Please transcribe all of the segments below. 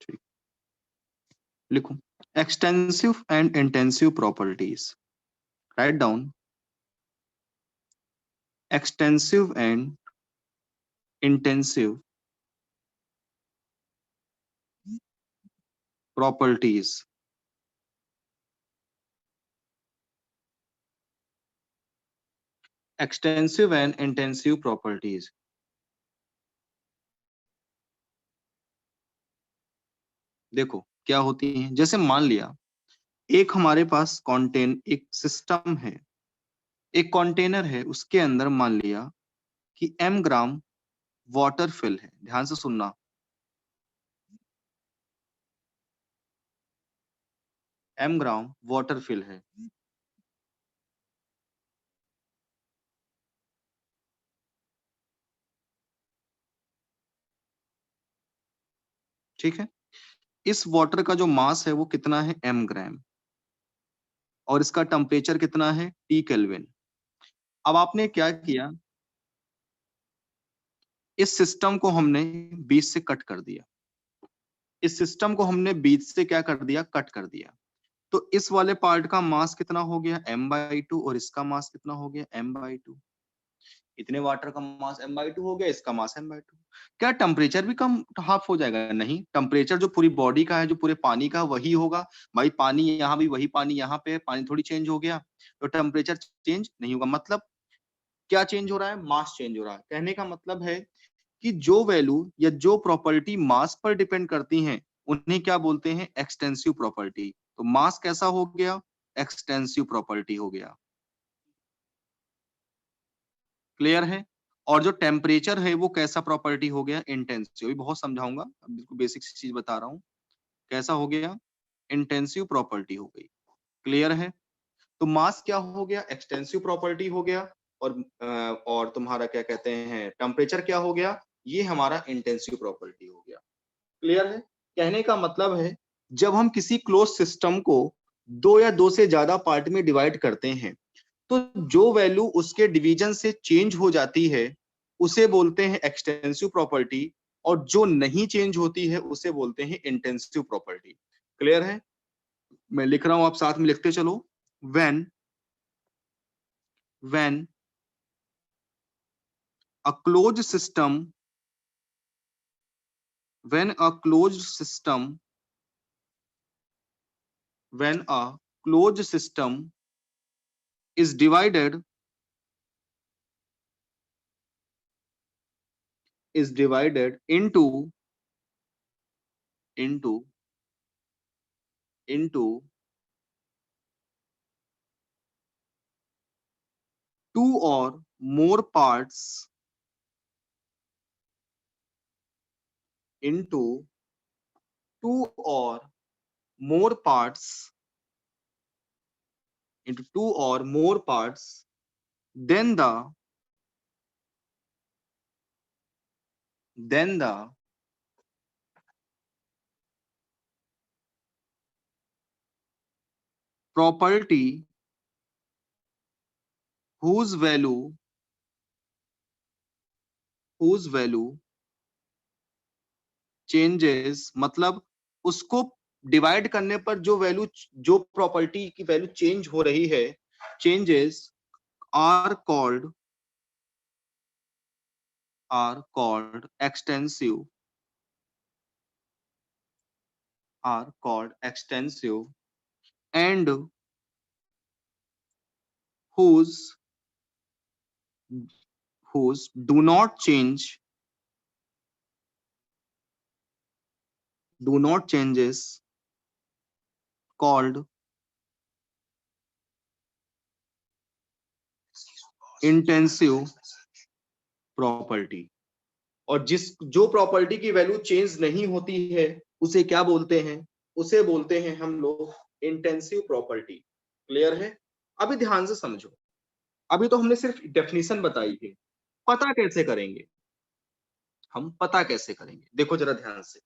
ठीक, लिखो extensive and intensive properties, write down extensive and intensive properties. Extensive and intensive properties, देखो क्या होती हैं। जैसे मान लिया एक हमारे पास एक सिस्टम है, एक कंटेनर है, उसके अंदर मान लिया कि m ग्राम वाटर फिल है। ध्यान से सुनना, m ग्राम वाटर फिल है। ठीक है, इस वाटर का जो मास है वो कितना है, m ग्राम, और इसका टेम्परेचर कितना है, T केल्विन। अब आपने क्या किया, इस सिस्टम को हमने 20 से कट कर दिया, इस सिस्टम को हमने 20 से क्या कर दिया, कट कर दिया। तो इस वाले पार्ट का मास कितना हो गया, m/2, और इसका मास कितना हो गया, m/2। इतने वाटर का मास m/2 हो गया, इसका मास m/2। क्या टेम्परेचर भी कम हाफ हो जाएगा, नहीं, टेम्परेचर जो पूरी बॉडी का है, जो पूरे पानी का वही होगा। भाई पानी यहाँ भी वही पानी यहाँ पे है, पानी थोड़ी चेंज हो गया, तो टेम्परेचर चेंज नहीं होगा। मतलब क्या चेंज हो रहा है, मास चेंज हो रहा है। कहने का मतलब है कि जो वैल्यू या जो प्रॉपर्टी मास पर डिपेंड करती हैं, उन्हें क्या बोलते हैं, एक्सटेंसिव प्रॉपर्टी। तो मास कैसा हो गया, एक्सटेंसिव प्रॉपर्टी हो गया। क्लियर है। और जो टेम्परेचर है वो कैसा प्रॉपर्टी हो गया, इंटेंसिव। भी बहुत समझाऊंगा, अब बिल्कुल बेसिक चीज बता रहा हूँ। कैसा हो गया, इंटेंसिव प्रॉपर्टी हो गई। क्लियर है। तो मास क्या हो गया, एक्सटेंसिव प्रॉपर्टी हो गया। और तुम्हारा क्या कहते हैं, टेम्परेचर क्या हो गया, ये हमारा इंटेंसिव प्रॉपर्टी हो गया। क्लियर है। कहने का मतलब है जब हम किसी क्लोज सिस्टम को दो या दो से ज्यादा पार्ट में डिवाइड करते हैं, तो जो वैल्यू उसके डिवीजन से चेंज हो जाती है उसे बोलते हैं एक्सटेंसिव प्रॉपर्टी, और जो नहीं चेंज होती है उसे बोलते हैं इंटेंसिव प्रॉपर्टी। क्लियर है। मैं लिख रहा हूं, आप साथ में लिखते चलो। When when a close system when a close system when a close system is divided into into two or more parts into two or more parts into two or more parts, then the property whose value changes, मतलब उसको divide करने पर जो value, जो property की value change हो रही है, changes are called extensive are called extensive, and whose do not changes called intensive property. और जिस जो प्रॉपर्टी की वैल्यू चेंज नहीं होती है उसे क्या बोलते हैं, उसे बोलते हैं हम लोग इंटेंसिव प्रॉपर्टी। क्लियर है। अभी ध्यान से समझो, अभी तो हमने सिर्फ डेफिनेशन बताई है। पता कैसे करेंगे, हम पता कैसे करेंगे, देखो जरा ध्यान से।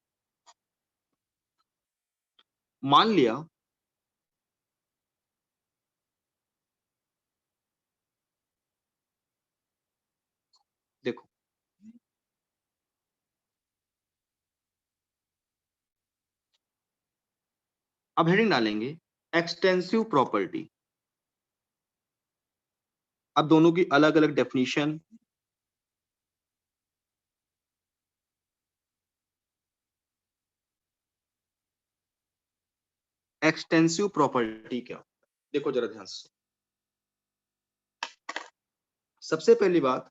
मान लिया देखो अब हेडिंग डालेंगे एक्सटेंसिव प्रॉपर्टी। अब दोनों की अलग अलग डेफिनेशन। एक्सटेंसिव प्रॉपर्टी क्या होता है? देखो जरा ध्यान से। सबसे पहली बात,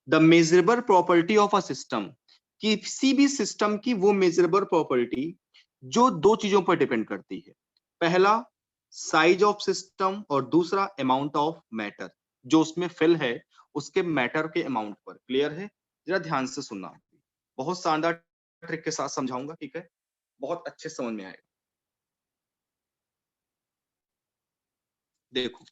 the measurable property of a system, किसी भी सिस्टम की वो मेजरेबल प्रॉपर्टी जो दो चीजों पर डिपेंड करती है। पहला साइज ऑफ सिस्टम और दूसरा अमाउंट ऑफ मैटर, जो उसमें फिल है उसके मैटर के अमाउंट पर। क्लियर है? जरा ध्यान से सुनना, बहुत शानदार ट्रिक के साथ समझाऊंगा, ठीक है? बहुत अच्छे से समझ में आएगा। देखो,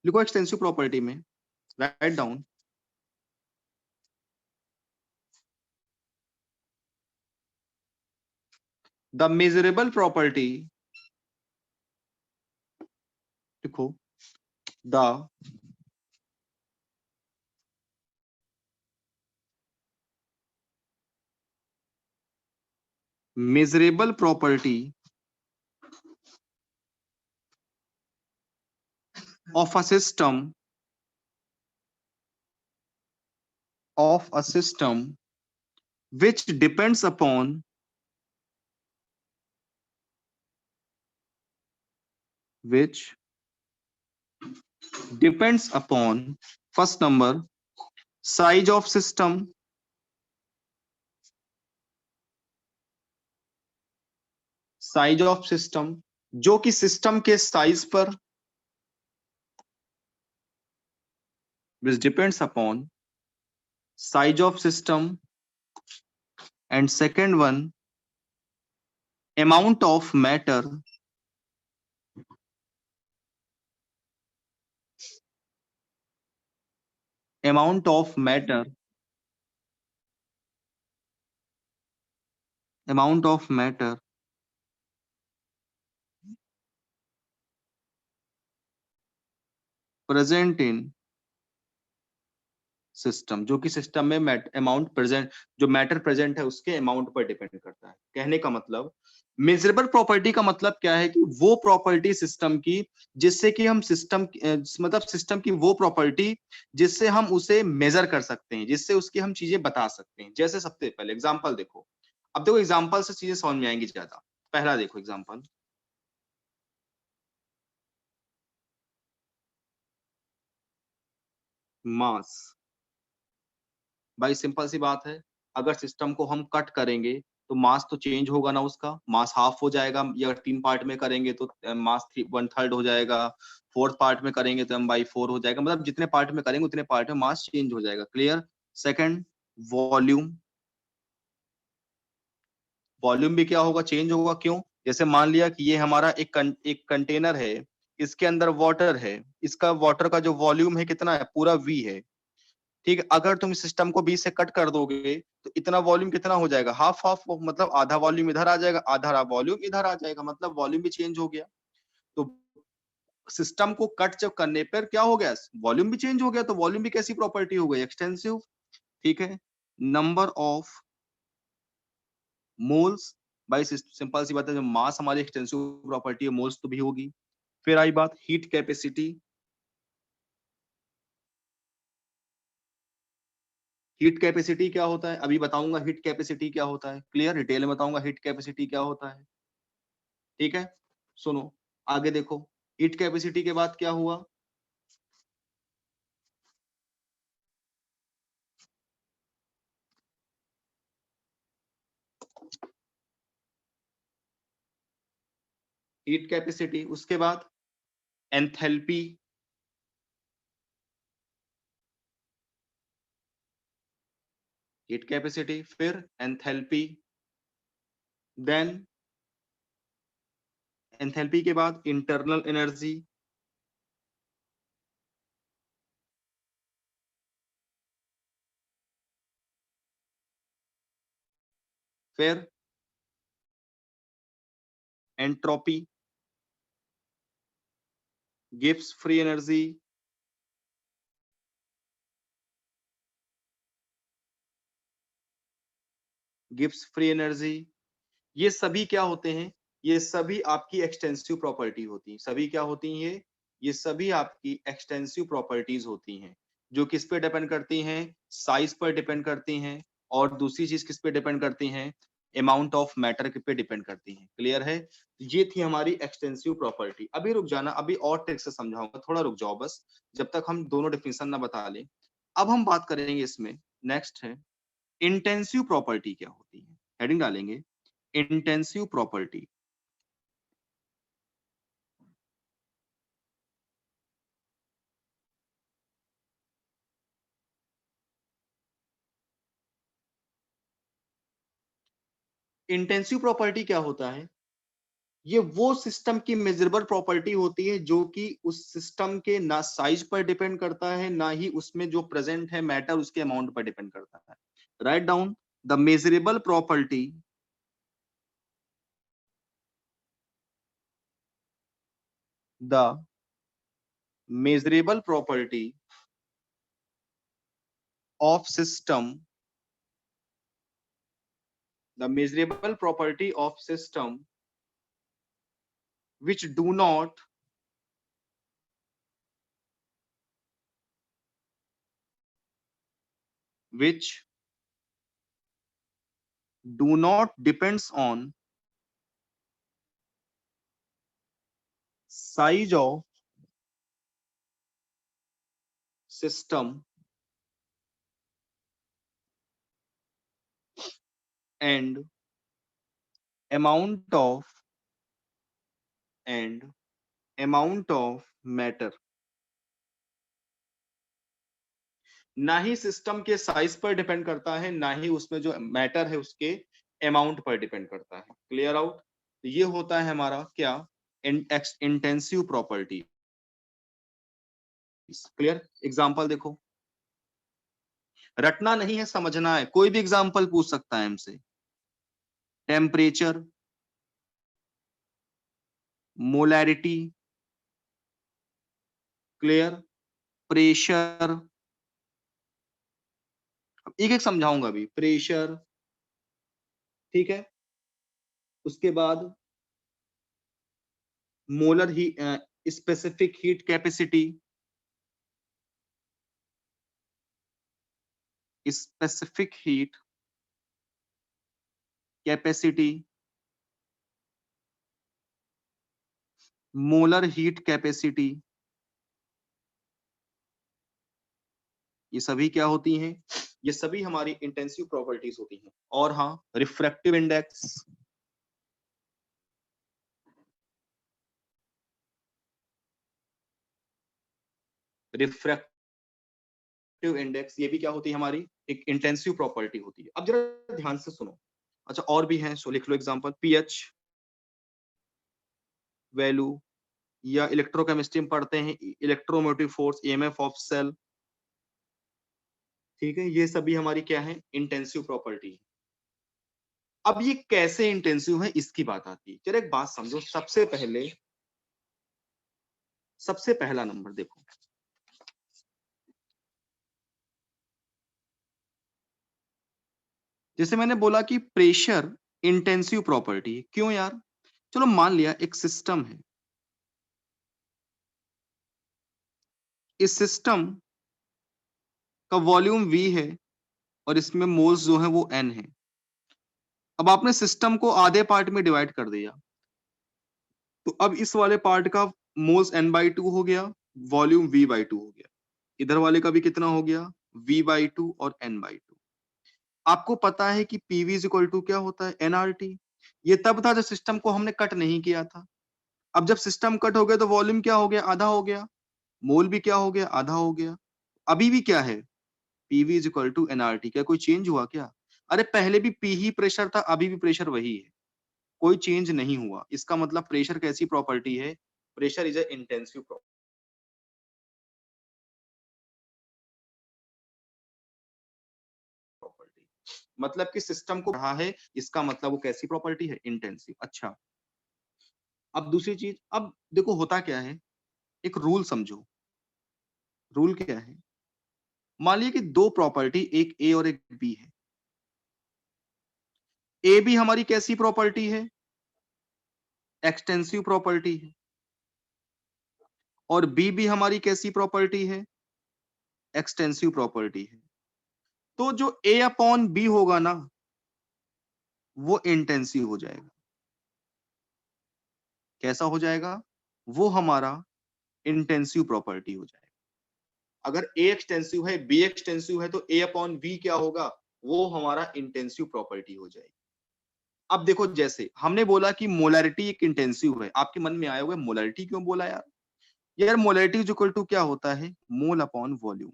लिखो एक्सटेंसिव प्रॉपर्टी में, write down the measurable property, लिखो the measurable property of a system which depends upon which depends upon first number size of system, size of system जो कि सिस्टम के साइज पर, which depends upon size of system, and second one amount of matter, amount of matter, amount of matter present in system, जो कि system में amount present, जो matter present है उसके अमाउंट पर डिपेंड करता है। कहने का मतलब मेजरेबल प्रॉपर्टी का मतलब क्या है कि वो प्रॉपर्टी सिस्टम की जिससे कि हम सिस्टम मतलब सिस्टम की वो प्रॉपर्टी जिससे हम उसे मेजर कर सकते हैं, जिससे उसकी हम चीजें बता सकते हैं। जैसे सबसे पहले एग्जांपल देखो, अब देखो एग्जांपल से चीजें समझ में आएंगी ज्यादा। पहला देखो एग्जांपल, मास। भाई सिंपल सी बात है, अगर सिस्टम को हम कट करेंगे तो मास तो चेंज होगा ना, उसका मास हाफ हो जाएगा, या अगर 3 पार्ट में करेंगे तो मास 1/3 हो जाएगा, फोर्थ पार्ट में करेंगे तो m/4 हो जाएगा, मतलब जितने पार्ट में करेंगे उतने पार्ट में मास चेंज हो जाएगा। क्लियर? Second, volume. वॉल्यूम भी क्या होगा? चेंज होगा। क्यों? जैसे मान लिया कि ये हमारा एक कंटेनर है, इसके अंदर वाटर है, इसका वाटर का जो वॉल्यूम है कितना है? पूरा V है। ठीक है, अगर तुम सिस्टम को 20 से कट कर दोगे तो इतना वॉल्यूम कितना हो जाएगा? हाफ हाफ, मतलब आधा वॉल्यूम इधर आ जाएगा, आधा वॉल्यूम इधर आ जाएगा, मतलब वॉल्यूम भी चेंज हो गया। तो सिस्टम को कट जब करने पर क्या हो गया? वॉल्यूम भी चेंज हो गया। तो वॉल्यूम भी कैसी प्रॉपर्टी हो गई? एक्सटेंसिव। ठीक है, नंबर ऑफ मोल्स। भाई सिंपल सी बात है, जब मास हमारी एक्सटेंसिव प्रॉपर्टी है, मोल्स तो भी होगी। फिर आई बात हीट कैपेसिटी। हीट कैपेसिटी क्या होता है? अभी बताऊंगा हीट कैपेसिटी क्या होता है, क्लियर? डिटेल में बताऊंगा हीट कैपेसिटी क्या होता है। ठीक है, सुनो आगे देखो, हीट कैपेसिटी के बाद क्या हुआ? हीट कैपेसिटी, उसके बाद एंथैल्पी। हीट कैपेसिटी, फिर एंथैल्पी, देन एंथैल्पी के बाद इंटरनल एनर्जी, फिर entropy, Gibbs free energy, Gibbs free energy, ये सभी क्या होते हैं? ये सभी आपकी एक्सटेंसिव प्रॉपर्टी होती हैं। सभी क्या होती हैं? ये सभी आपकी एक्सटेंसिव प्रॉपर्टीज होती हैं, जो किस पे डिपेंड करती हैं? साइज पर डिपेंड करती हैं, और दूसरी चीज किस पे डिपेंड करती हैं? अमाउंट ऑफ मैटर पे डिपेंड करती हैं। क्लियर है? ये थी हमारी एक्सटेंसिव प्रॉपर्टी। अभी रुक जाना, अभी और ट्रिक से समझाऊंगा, थोड़ा रुक जाओ बस, जब तक हम दोनों डिफिनेशन ना बता लें। अब हम बात करेंगे इसमें, नेक्स्ट है इंटेंसिव प्रॉपर्टी क्या होती है। हेडिंग डालेंगे इंटेंसिव प्रॉपर्टी। इंटेंसिव प्रॉपर्टी क्या होता है? ये वो सिस्टम की मेजरेबल प्रॉपर्टी होती है जो कि उस सिस्टम के ना साइज पर डिपेंड करता है, ना ही उसमें जो प्रेजेंट है मैटर उसके अमाउंट पर डिपेंड करता है। Write down the measurable property, the measurable property of system, the measurable property of system which do not which do not depends on size of system and amount of and amount of matter। ना ही system के size पर depend करता है, ना ही उसमें जो matter है उसके अमाउंट पर डिपेंड करता है। Clear out? तो ये होता है हमारा क्या? Intensive property. क्लियर? एग्जांपल देखो, रटना नहीं है, समझना है। कोई भी एग्जांपल पूछ सकता है हमसे। टेम्परेचर, मोलैरिटी, क्लियर, प्रेशर, एक एक समझाऊंगा अभी। प्रेशर, ठीक है, उसके बाद मोलर ही specific heat capacity, specific heat capacity, molar heat capacity, ये सभी क्या होती हैं? ये सभी हमारी इंटेंसिव प्रॉपर्टीज होती हैं। और हाँ, रिफ्रैक्टिव इंडेक्स, रिफ्रैक्टिव इंडेक्स, ये भी क्या होती है? हमारी एक इंटेंसिव प्रॉपर्टी होती है। अब जरा ध्यान से सुनो। अच्छा, और भी हैं, सो लिख लो एग्जांपल। पीएच वैल्यू, या इलेक्ट्रोकेमिस्ट्री में पढ़ते हैं electromotive force, EMF of cell. ठीक है, ये सभी हमारी क्या है? Intensive property. अब ये कैसे इंटेंसिव है इसकी बात आती है। चलो एक बात समझो, सबसे पहला नंबर देखो, जैसे मैंने बोला कि प्रेशर इंटेंसिव प्रॉपर्टी है। क्यों यार? चलो मान लिया एक सिस्टम है, इस सिस्टम का वॉल्यूम V है और इसमें मोल्स जो है वो N है। अब आपने सिस्टम को आधे पार्ट में डिवाइड कर दिया, तो अब इस वाले पार्ट का मोल्स N/2 हो गया, वॉल्यूम V/2 हो गया। इधर वाले का भी कितना हो गया? V/2 और N/2। आपको पता है कि PV इज इक्वल टू क्या होता है? nRT। ये तब था जब सिस्टम को हमने कट नहीं किया था। अब जब सिस्टम कट हो गया तो वॉल्यूम क्या हो गया? आधा हो गया। मोल भी क्या हो गया? आधा हो गया। अभी भी क्या है? PV is equal to nRT। क्या कोई चेंज हुआ क्या? अरे पहले भी P ही प्रेशर था, अभी भी प्रेशर वही है, कोई चेंज नहीं हुआ। इसका मतलब प्रेशर कैसी प्रॉपर्टी है? Pressure is a intensive property. मतलब कि सिस्टम को रहा है, इसका मतलब वो कैसी प्रॉपर्टी है? इंटेंसिव। अच्छा, अब दूसरी चीज, अब देखो होता क्या है, एक रूल समझो। रूल क्या है, मान लीजिए कि दो प्रॉपर्टी, एक ए और एक बी है। ए भी हमारी कैसी प्रॉपर्टी है, एक्सटेंसिव प्रॉपर्टी है। और बी भी हमारी कैसी प्रॉपर्टी है, एक्सटेंसिव प्रॉपर्टी है। तो जो ए अपॉन बी होगा ना, वो इंटेंसिव हो जाएगा। कैसा हो जाएगा, वो हमारा इंटेंसिव प्रॉपर्टी हो जाएगा। अगर ए एक्सटेंसिव है, बी एक्सटेंसिव है, तो ए अपॉन बी क्या होगा, वो हमारा इंटेंसिव प्रॉपर्टी हो जाएगी। अब देखो, जैसे हमने बोला कि मोलैरिटी एक इंटेंसिव है, आपके मन में आया होगा मोलैरिटी क्यों बोला यार। यार मोलैरिटी इज इक्वल टू क्या होता है, मोल अपॉन वॉल्यूम।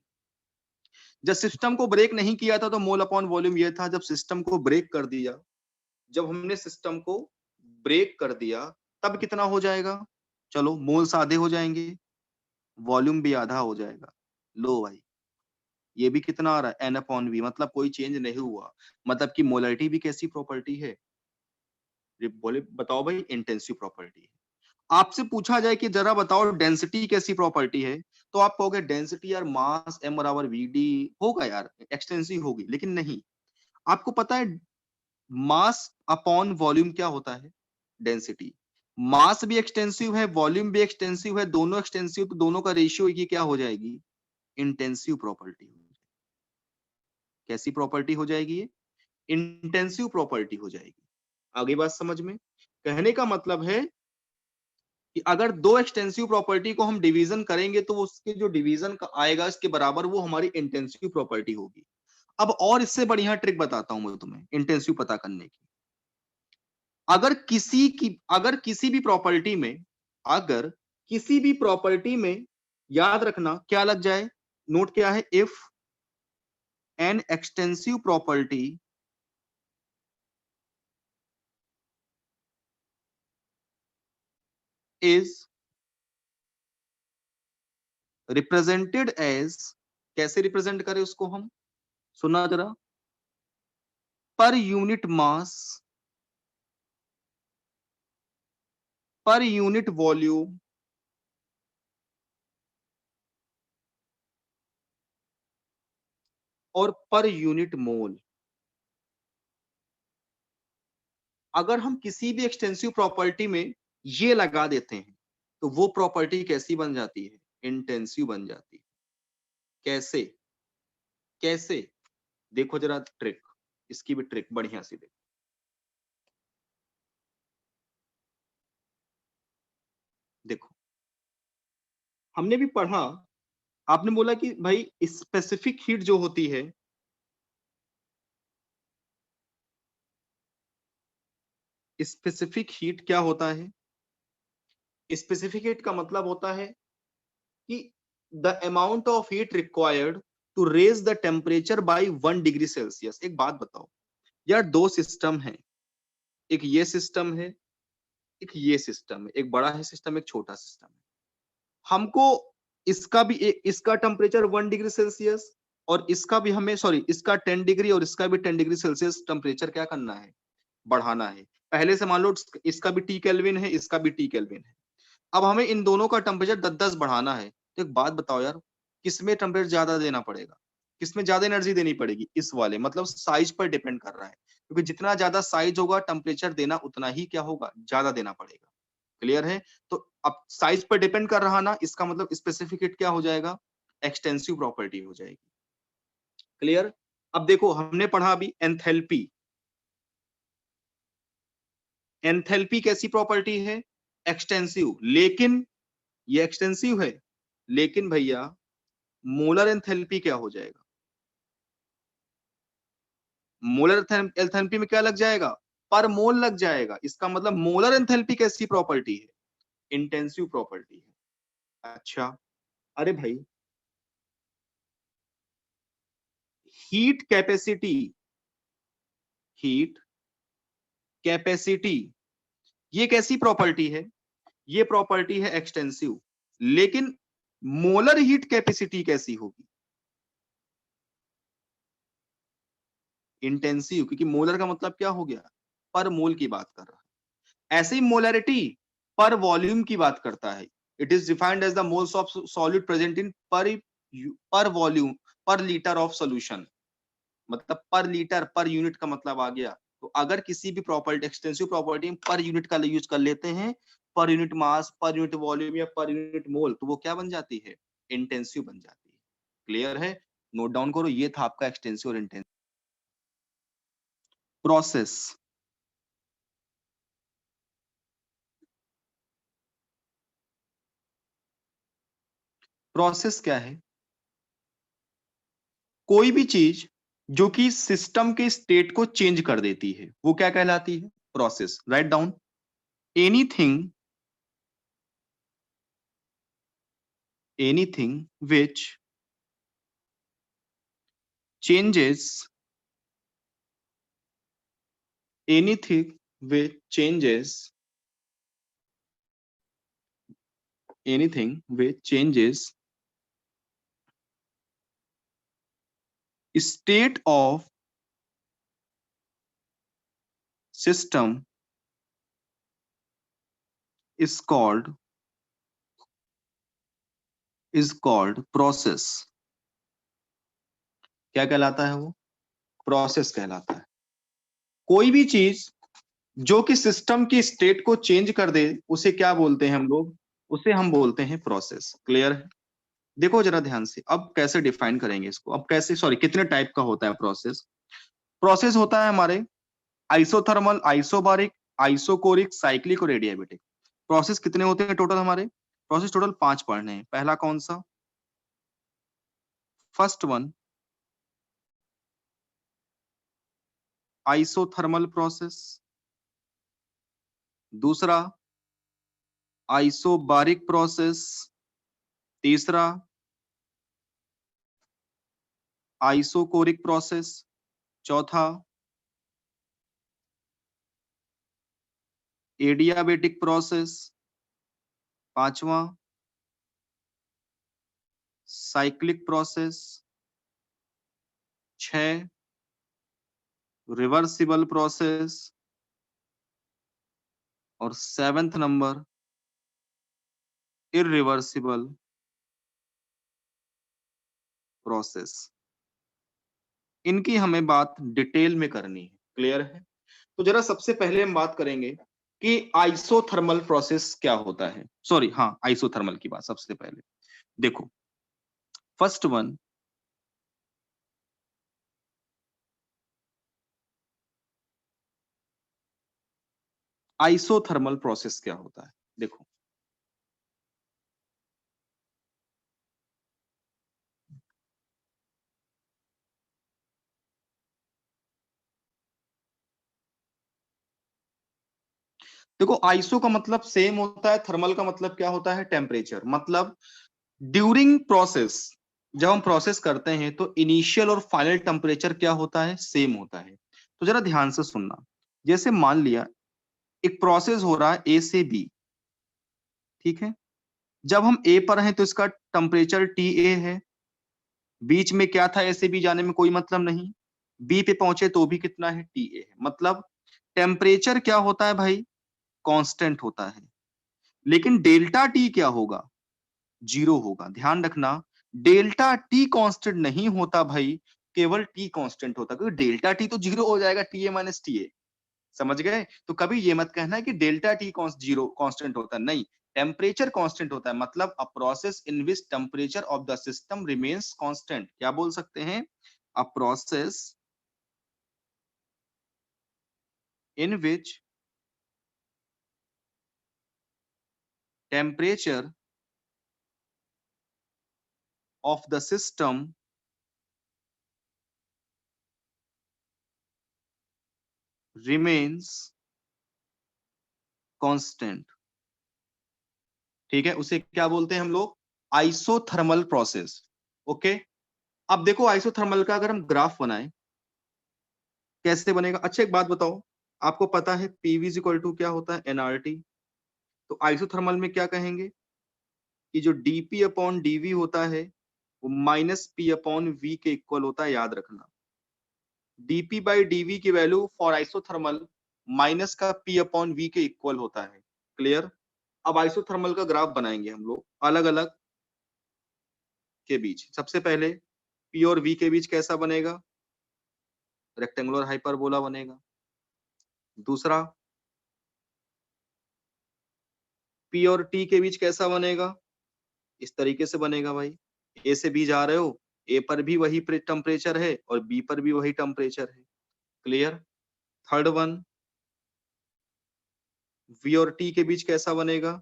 जब सिस्टम को ब्रेक नहीं किया था तो मोल अपॉन वॉल्यूम ये था। जब सिस्टम को ब्रेक कर दिया, जब हमने सिस्टम को ब्रेक कर दिया, तब कितना हो जाएगा, चलो मोल्स आधे हो जाएंगे, वॉल्यूम भी आधा हो जाएगा। लो भाई, ये भी कितना आ रहा है, एन अपॉन वी, मतलब कोई चेंज नहीं हुआ। मतलब कि मोलैरिटी भी कैसी प्रॉपर्टी है, ये बोले बताओ भाई, इंटेंसिव प्रॉपर्टी है। आपसे पूछा जाए कि जरा बताओ डेंसिटी कैसी प्रॉपर्टी है, तो आप कहोगे डेंसिटी यार मास एम बराबर वी डी होगा यार, एक्सटेंसिव होगी। लेकिन नहीं, आपको पता है मास अपॉन वॉल्यूम क्या होता है, डेंसिटी। मास भी एक्सटेंसिव है, वॉल्यूम भी एक्सटेंसिव है, दोनों एक्सटेंसिव, तो दोनों का रेशियो की क्या हो जाएगी, इंटेंसिव प्रॉपर्टी। कैसी प्रॉपर्टी हो जाएगी ये, इंटेंसिव प्रॉपर्टी हो जाएगी। आगे बात समझ में, कहने का मतलब है कि अगर दो एक्सटेंसिव प्रॉपर्टी को हम डिवीजन करेंगे तो उसके जो डिवीजन का आएगा इसके बराबर, वो हमारी इंटेंसिव प्रॉपर्टी होगी। अब और इससे बढ़िया ट्रिक बताता हूं मैं तुम्हें इंटेंसिव पता करने की। अगर किसी भी प्रॉपर्टी में, अगर किसी भी प्रॉपर्टी में, याद रखना क्या लग जाए, नोट क्या है, if an extensive property is represented as, कैसे रिप्रेजेंट करें उसको हम, सुना जरा, per unit mass, per unit volume, और पर यूनिट मोल। अगर हम किसी भी एक्सटेंसिव प्रॉपर्टी में ये लगा देते हैं तो वो प्रॉपर्टी कैसी बन जाती है, इंटेंसिव बन जाती है। कैसे, कैसे, देखो जरा ट्रिक, इसकी भी ट्रिक बढ़िया सी देखो। देखो, हमने भी पढ़ा, आपने बोला कि भाई स्पेसिफिक हीट जो होती है, स्पेसिफिक हीट क्या होता है, स्पेसिफिक हीट का मतलब होता है कि the amount of heat required to raise the temperature by 1 degree Celsius. एक बात बताओ यार, दो सिस्टम है, एक ये सिस्टम है, एक ये सिस्टम है, एक बड़ा है सिस्टम, एक छोटा सिस्टम है। हमको इसका भी इसका टेम्परेचर 1 डिग्री सेल्सियस, और इसका भी हमें, सॉरी, इसका 10 डिग्री और इसका भी 10 डिग्री सेल्सियस टेम्परेचर क्या करना है, बढ़ाना है। पहले से मान लो इसका भी टी केल्विन है, इसका भी टी केल्विन है। अब हमें इन दोनों का टेम्परेचर 10-10 बढ़ाना है। तो एक बात बताओ यार, किसमें टेम्परेचर ज्यादा देना पड़ेगा, किसमें ज्यादा एनर्जी देनी पड़ेगी, इस वाले, मतलब साइज पर डिपेंड कर रहा है। क्योंकि जितना ज्यादा साइज होगा टेम्परेचर देना उतना ही क्या होगा, ज्यादा देना पड़ेगा। क्लियर है। तो अब साइज पर डिपेंड कर रहा ना, इसका मतलब स्पेसिफिक हीट क्या हो जाएगा, एक्सटेंसिव प्रॉपर्टी हो जाएगी। क्लियर। अब देखो हमने पढ़ा अभी एंथैल्पी। एंथैल्पी कैसी प्रॉपर्टी है, एक्सटेंसिव। लेकिन ये एक्सटेंसिव है, लेकिन भैया मोलर एंथैल्पी क्या हो जाएगा, मोलर एंथैल्पी में क्या लग जाएगा, पर मोल लग जाएगा। इसका मतलब मोलर एंथैल्पी कैसी प्रॉपर्टी है, इंटेंसिव प्रॉपर्टी है। अच्छा, अरे भाई, हीट कैपेसिटी, हीट कैपेसिटी ये कैसी प्रॉपर्टी है, ये प्रॉपर्टी है एक्सटेंसिव। लेकिन मोलर हीट कैपेसिटी कैसी होगी, इंटेंसिव। क्योंकि मोलर का मतलब क्या हो गया, पर मोल की बात कर रहा है। ऐसे ही मोलैरिटी, पर वॉल्यूम की बात करता है। It is defined as the moles of solid present in per volume पर लीटर ऑफ सोल्यूशन। मतलब पर लीटर पर यूनिट का मतलब आ गया। तो अगर किसी भी प्रॉपर्टी एक्सटेंसिव प्रॉपर्टी में पर यूनिट का यूज कर लेते हैं, per unit mass, per unit volume या पर यूनिट मोल, तो वो क्या बन जाती है? इंटेंसिव बन जाती है। क्लियर है? नोट डाउन करो, ये था आपका एक्सटेंसिव और इंटेंसिव। प्रोसेस, प्रोसेस क्या है? कोई भी चीज जो कि सिस्टम के स्टेट को चेंज कर देती है वो क्या कहलाती है? Process. Write down, anything, anything which changes, anything which changes, anything which changes state of system is called process। क्या कहलाता है वो? प्रोसेस कहलाता है। कोई भी चीज जो कि सिस्टम की स्टेट को चेंज कर दे उसे क्या बोलते हैं हम लोग? उसे हम बोलते हैं प्रोसेस। क्लियर है? देखो जरा ध्यान से, अब कैसे डिफाइन करेंगे इसको, अब कैसे, सॉरी, कितने टाइप का होता है प्रोसेस? प्रोसेस होता है हमारे आइसोथर्मल, आइसोबारिक, आइसोकोरिक, साइक्लिक और एडियाबेटिक। प्रोसेस कितने होते हैं टोटल? हमारे प्रोसेस टोटल 5 पढ़ने हैं। पहला कौन सा? First one, isothermal process. दूसरा, आइसोबारिक प्रोसेस। तीसरा, आइसोकोरिक प्रोसेस। चौथा, एडियाबेटिक प्रोसेस। पांचवा, साइक्लिक प्रोसेस। 6, reversible process. और 7th नंबर, इरिवर्सिबल प्रोसेस। इनकी हमें बात डिटेल में करनी है। क्लियर है? तो जरा सबसे पहले हम बात करेंगे कि आइसोथर्मल प्रोसेस क्या होता है। सॉरी, हाँ, आइसोथर्मल की बात सबसे पहले देखो। फर्स्ट वन, आइसोथर्मल प्रोसेस क्या होता है? देखो, देखो आइसो का मतलब सेम होता है, थर्मल का मतलब क्या होता है? टेम्परेचर। मतलब ड्यूरिंग प्रोसेस, जब हम प्रोसेस करते हैं तो इनिशियल और फाइनल टेम्परेचर क्या होता है? सेम होता है। तो जरा ध्यान से सुनना। जैसे मान लिया एक प्रोसेस हो रहा है ए से बी, ठीक है? जब हम ए पर हैं तो इसका टेम्परेचर टी ए है। बीच में क्या था? ए से बी जाने में कोई मतलब नहीं। बी पे पहुंचे तो भी कितना है? टी ए है। मतलब टेम्परेचर क्या होता है भाई? कांस्टेंट होता है। लेकिन डेल्टा टी क्या होगा? जीरो होगा। ध्यान रखना, डेल्टा टी कांस्टेंट नहीं होता भाई, केवल टी कांस्टेंट होता है। क्योंकि डेल्टा टी तो जीरो हो जाएगा, T A minus T A. समझ गए? तो कभी ये मत कहना है कि डेल्टा टी जीरो कांस्टेंट होता है। नहीं, टेम्परेचर कांस्टेंट होता है। मतलब a process in which temperature of the system remains constant. क्या बोल सकते हैं? A process in which temperature of the system remains constant. ठीक है, उसे क्या बोलते हैं हम लोग? Isothermal process. ओके। अब देखो आइसोथर्मल का अगर हम ग्राफ बनाएं, कैसे बनेगा? अच्छा एक बात बताओ, आपको पता है पीवी इज इक्वल टू क्या होता है? एनआरटी। तो आइसोथर्मल में क्या कहेंगे कि जो डीपी अपॉन डीवी होता है वो माइनस पी अपॉन वी के इक्वल होता है। याद रखना, डीपी बाई डीवी की वैल्यू फॉर आइसोथर्मल माइनस का पी अपॉन वी के इक्वल होता है। क्लियर? अब आइसोथर्मल का ग्राफ बनाएंगे हम लोग अलग अलग के बीच। सबसे पहले पी और वी के बीच कैसा बनेगा, रेक्टेंगुलर हाइपरबोला बनेगा। दूसरा पी और टी के बीच कैसा बनेगा, इस तरीके से बनेगा भाई। ए से बी जा रहे हो, ए पर भी वही टेम्परेचर है और बी पर भी वही टेम्परेचर है। क्लियर। थर्ड वन वी और टी के बीच कैसा बनेगा,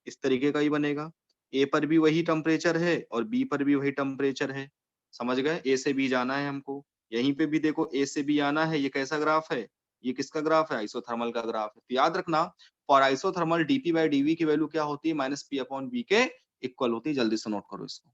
इस तरीके का ही बनेगा। ए पर भी वही टेम्परेचर है और बी पर भी वही टेम्परेचर है। समझ गए, ए से बी जाना है हमको। यहीं पे भी देखो ए से बी आना है। ये कैसा ग्राफ है, ये किसका ग्राफ है, आइसोथर्मल का ग्राफ है। तो याद रखना for isothermal dP by dV की वैल्यू क्या होती है, माइनस पी अपॉन बी के इक्वल होती है। जल्दी से नोट करो इसको।